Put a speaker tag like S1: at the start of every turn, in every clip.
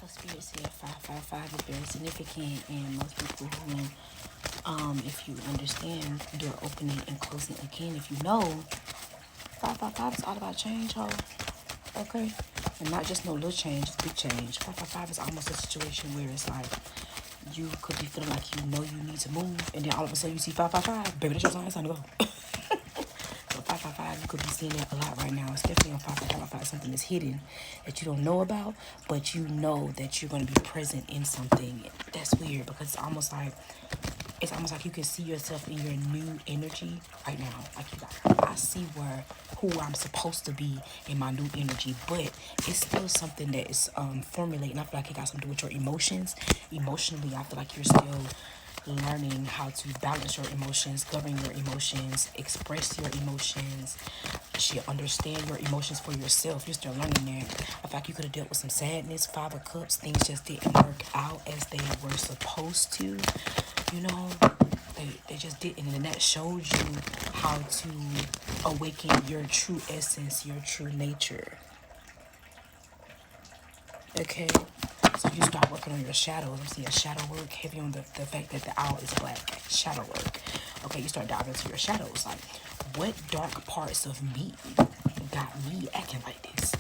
S1: Spirit said 555 is very significant, and most people who, if you understand your opening and closing again, if you know, 555 is all about change, ho. Okay? And not just no little change, it's big change. 555 is almost a situation where it's like you could be feeling like you know you need to move, and then all of a sudden you see 555, baby, that's your sign, it's time to go. So 555, you could be seeing that a lot right now. It's definitely on 555, something that's hidden that you don't know about, but you know that you're going to be present in something. That's weird because it's almost like you can see yourself in your new energy right now. Like you got, I see who I'm supposed to be in my new energy, but it's still something that is formulating. I feel like it got something to do with your emotions. Emotionally, I feel like you're still learning how to balance your emotions, govern your emotions, express your emotions, should understand your emotions for yourself. You're still learning that. I feel like you could have dealt with some sadness, 5 of Cups, things just didn't work out as they were supposed to. You know, they just didn't, and that showed you how to awaken your true essence, your true nature. Okay, so you start working on your shadows. I'm seeing shadow work, heavy on the fact that the owl is black. Shadow work. Okay, you start diving into your shadows. Like, what dark parts of me got me acting like this?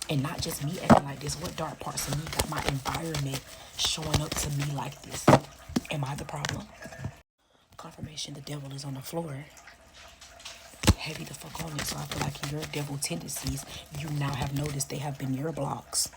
S1: And not just me acting like this, what dark parts of me got my environment showing up to me like this? Am I the problem? Confirmation, the devil is on the floor. Heavy the fuck on it. So I feel like your devil tendencies, you now have noticed they have been your blocks.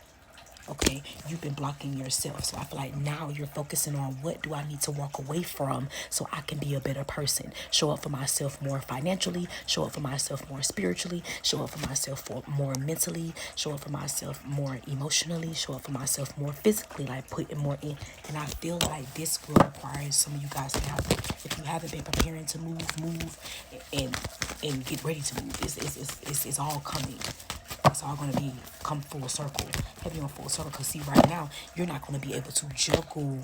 S1: Okay, you've been blocking yourself. So I feel like now you're focusing on what do I need to walk away from so I can be a better person. Show up for myself more financially, show up for myself more spiritually, show up for myself more mentally, show up for myself more emotionally, show up for myself more physically, like putting more in. And I feel like this will require some of you guys to have, if you haven't been preparing to move and get ready to move. It's all coming. It's all going to be come full circle. Heavy on full circle. Because see, right now, you're not going to be able to juggle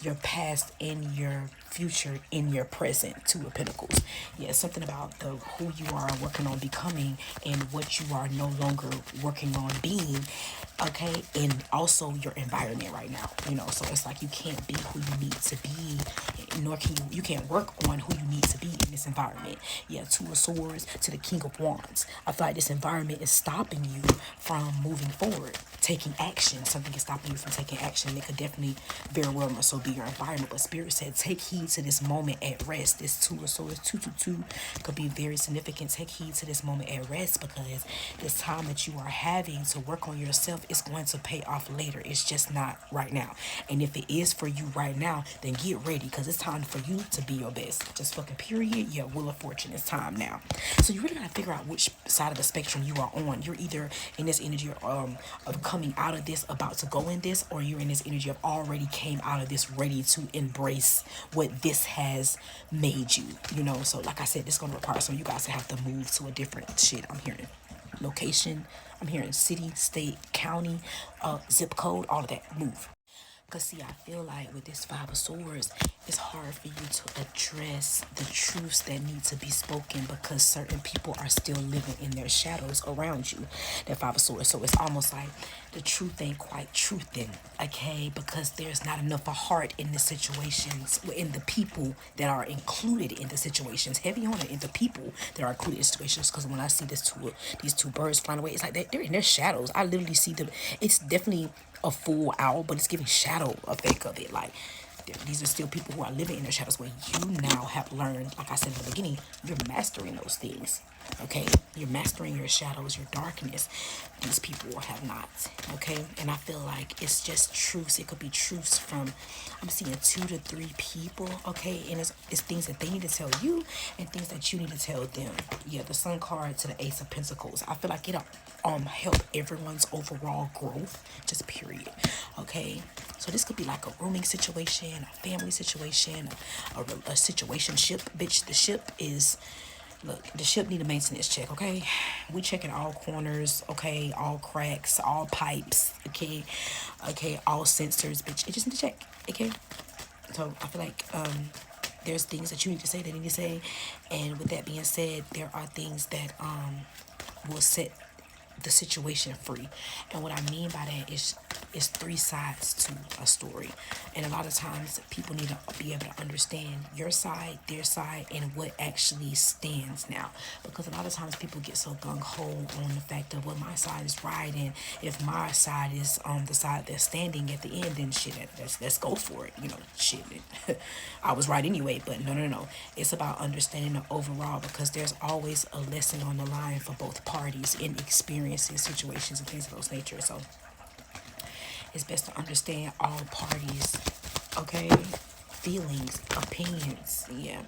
S1: your past and your future in your present. 2 of Pentacles. Yeah, something about the who you are working on becoming and what you are no longer working on being. Okay, and also your environment right now. So it's like you can't be who you need to be, nor can you can't work on who you need to be in this environment. Yeah, 2 of Swords to the King of Wands. I feel like this environment is stopping you from moving forward, taking action. Something is stopping you from taking action. It could definitely very well must so be your environment. But Spirit said, take heed to this moment at rest. This 2 of Swords, 222, could be very significant. Take heed to this moment at rest because this time that you are having to work on yourself is going to pay off later. It's just not right now. And if it is for you right now, then get ready because it's time for you to be your best. Just fucking period. Yeah, Wheel of Fortune. It's time now. So you really gotta figure out which side of the spectrum you are on. You're either in this energy of coming out of this, about to go in this, or you're in this energy of already came out of this, ready to embrace what this has made you. So like I said, this is gonna require some of you guys to have to move to a different shit. I'm hearing location. I'm hearing city, state, county, zip code, all of that. Move. Because, see, I feel like with this 5 of Swords, it's hard for you to address the truths that need to be spoken because certain people are still living in their shadows around you. That 5 of Swords. So it's almost like the truth ain't quite truthing, okay? Because there's not enough of heart in the situations, in the people that are included in the situations. Heavy on it in the people that are included in situations. Because when I see these two birds flying away, it's like they're in their shadows. I literally see them. It's definitely a full owl, but it's giving shadow effect of it. Like, these are still people who are living in their shadows where you now have learned, like I said in the beginning, you're mastering those things. Okay, you're mastering your shadows, your darkness. These people have not. Okay, and I feel like it's just truths. It could be truths from, I'm seeing 2 to 3 people. Okay, and it's things that they need to tell you and things that you need to tell them. Yeah, the Sun card to the Ace of Pentacles. I feel like it'll help everyone's overall growth. Just period. Okay, so this could be like a rooming situation, a family situation, a situation ship. Bitch, the ship is. Look, the ship need a maintenance check, okay? We checking all corners, okay? All cracks, all pipes, okay? Okay, all sensors, bitch. It just need to check, okay? So I feel like there's things that you need to say that you need to say. And with that being said, there are things that will set the situation free. And what I mean by that is It's three sides to a story. And a lot of times people need to be able to understand your side, their side, and what actually stands now. Because a lot of times people get so gung-ho on the fact of, well, my side is right, and if my side is on the side that's standing at the end, then shit, let's go for it. Shit, I was right anyway. But no, no, no. It's about understanding the overall, because there's always a lesson on the line for both parties in experiences, situations, and things of those nature. So it's best to understand all parties, okay? Feelings, opinions, yeah.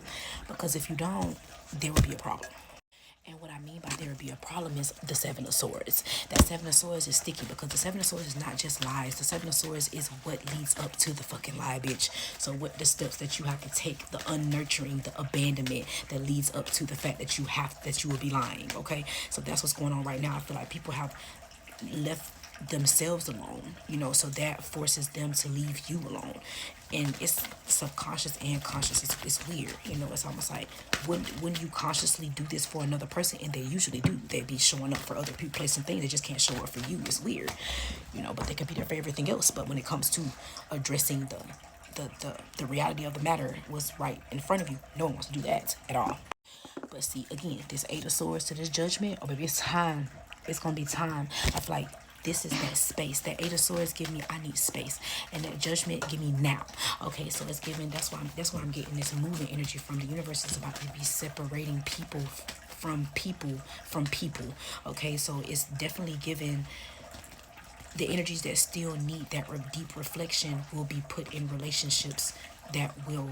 S1: Because if you don't, there will be a problem. And what I mean by there would be a problem is the Seven of Swords. That Seven of Swords is sticky, because the Seven of Swords is not just lies. The Seven of Swords is what leads up to the fucking lie, bitch. So what the steps that you have to take, the unnurturing, the abandonment that leads up to the fact that you will be lying, okay? So that's what's going on right now. I feel like people have left themselves alone, so that forces them to leave you alone. And it's subconscious and conscious. It's weird, it's almost like when you consciously do this for another person, and they usually do, they be showing up for other people, placing things, they just can't show up for you. It's weird, but they could be there for everything else. But when it comes to addressing the reality of the matter, was right in front of you, no one wants to do that at all. But see, again, this Eight of Swords to this Judgment, or maybe it's time. It's gonna be time. I feel like this is that space. That Eight of Swords give me, I need space, and that Judgment give me now. Okay, so it's giving. That's why I'm getting this moving energy from the universe. Is about to be separating people from people. Okay, so it's definitely giving. The energies that still need that deep reflection will be put in relationships that will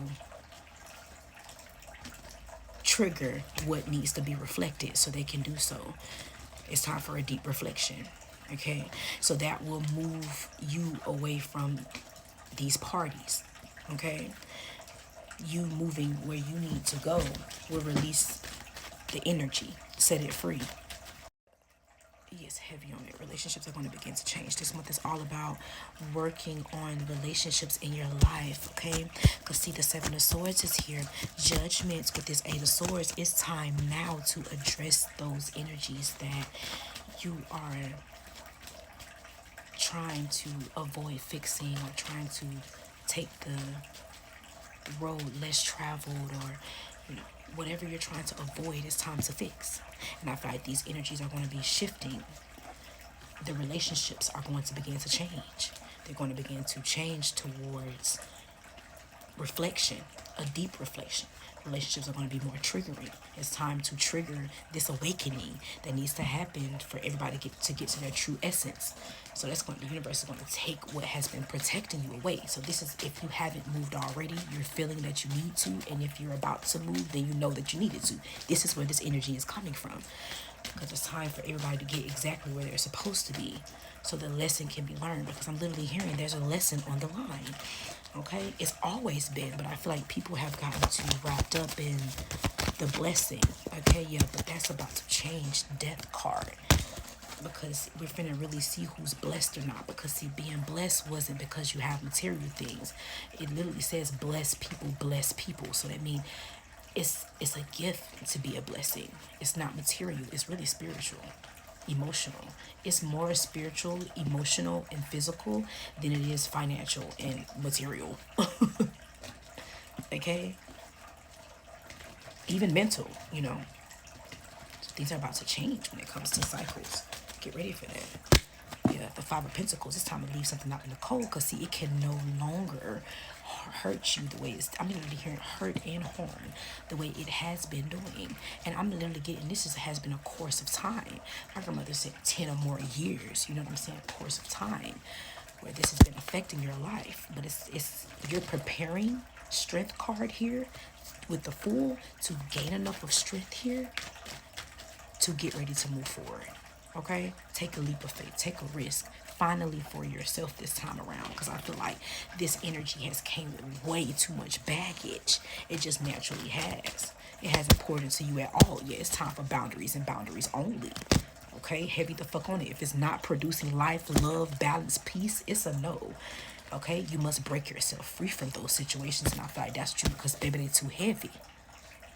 S1: trigger what needs to be reflected, so they can do so. It's time for a deep reflection. Okay, so that will move you away from these parties. Okay, you moving where you need to go will release the energy, set it free. It's heavy on it. Relationships are going to begin to change. This month is all about working on relationships in your life, okay? Because see, the Seven of Swords is here. Judgments with this Eight of Swords. It's time now to address those energies that you are trying to avoid fixing, or trying to take the road less traveled, or whatever you're trying to avoid, it's time to fix. And I feel like these energies are going to be shifting. The relationships are going to begin to change. They're going to begin to change towards reflection, a deep reflection. Relationships are going to be more triggering. It's time to trigger this awakening that needs to happen for everybody to get to their true essence. So the universe is going to take what has been protecting you away. So this is, if you haven't moved already, you're feeling that you need to, and if you're about to move, then you know that you needed to. This is where this energy is coming from, because it's time for everybody to get exactly where they're supposed to be, so the lesson can be learned. Because I'm literally hearing there's a lesson on the line. Okay, it's always been, but I feel like people have gotten too wrapped up in the blessing. Okay, yeah, but that's about to change. Death card. Because we're finna really see who's blessed or not. Because see, being blessed wasn't because you have material things. It literally says bless people. So that means it's a gift to be a blessing. It's not material. It's really spiritual, emotional. It's more spiritual, emotional, and physical than it is financial and material. Okay, even mental. Things are about to change when it comes to cycles. Get ready for that. Yeah, the Five of Pentacles. It's time to leave something out in the cold, because see, it can no longer hurt you the way I'm literally hearing hurt and harm the way it has been doing. And I'm literally getting, has been a course of time. My grandmother said 10 or more years, you know what I'm saying? A course of time where this has been affecting your life. But it's you're preparing, strength card here with the Fool, to gain enough of strength here to get ready to move forward. Okay, take a leap of faith, take a risk, finally for yourself this time around. Because I feel like this energy has came with way too much baggage. It just naturally has. It hasn't poured into you at all yet. It's time for boundaries, and boundaries only. Okay, heavy the fuck on it. If it's not producing life, love, balance, peace, it's a no. Okay, you must break yourself free from those situations. And I feel like that's true, because baby, they're too heavy.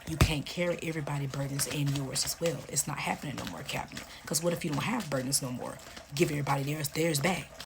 S1: You can't carry everybody's burdens and yours as well. It's not happening no more, Captain. Because what if you don't have burdens no more? Give everybody theirs back.